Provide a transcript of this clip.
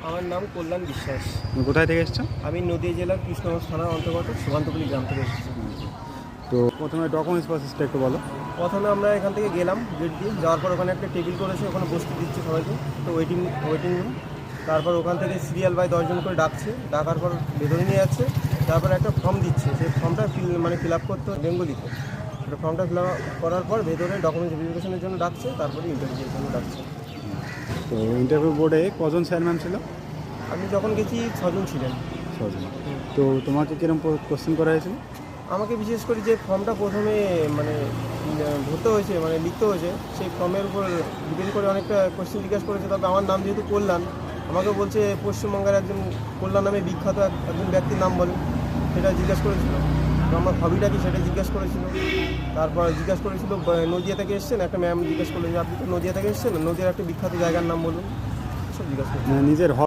আমার নাম কল্যাণ বিশ্বাস। তুমি কোথায় থেকে এসছো? আমি নদীয়া জেলার কৃষ্ণগঞ্জ থানার অন্তর্গত সুকান্তপুলি গ্রাম থেকে এসেছি। তো প্রথমে ডকুমেন্টস প্রসেসটা একটু বলো। প্রথমে আমরা এখান থেকে গেলাম গেট দিয়ে, যাওয়ার পর ওখানে একটা টেবিল করেছে, ওখানে বসতে দিচ্ছে সবাইকে, তো ওয়েটিং রুম। তারপর ওখান থেকে সিরিয়াল বাই 10 জন করে ডাকছে, ডাকার পর ভেতরে নিয়ে যাচ্ছে। তারপর একটা ফর্ম দিচ্ছে, সেই ফর্মটা ফিল আপ করতে হয় বেঙ্গলিতে। ওটা ফর্মটা ফিল আপ করার পর ভেতরে ডকুমেন্টস ভেরিফিকেশনের জন্য ডাকছে, তারপরে ইন্টারভিউর জন্য ডাকছে। তো ইন্টারভিউ বোর্ডে কজন স্যারম্যান ছিল? আমি যখন গেছি 6 জন ছিলেন। 6 জন। তো তোমাকে কিরকম কোশ্চেন করা হয়েছিল? আমাকে বিশেষ করে যে ফর্মটা প্রথমে ধরতে হয়েছে, লিখতে হয়েছে, সেই ফর্মের উপর ডিপেন্ড করে অনেকটা কোশ্চেন জিজ্ঞাসা করেছে। তবে আমার নাম যেহেতু কল্যাণ, আমাকে বলছে পশ্চিমবঙ্গের একজন কল্যাণ নামে বিখ্যাত একজন ব্যক্তির নাম বলে, সেটা জিজ্ঞাসা করেছিল। তো আমার হবিটা কি সেটা জিজ্ঞাসা করেছিল। তারপর জিজ্ঞাসা করেছিল নদিয়া থেকে এসেছেন, একটা ম্যাম জিজ্ঞাসা করলেন যে আপনি তো নদিয়া থেকে এসেছেন, নদিয়ার একটা বিখ্যাত জায়গার নাম বলুন, সব জিজ্ঞাসা করেছিল। নিজের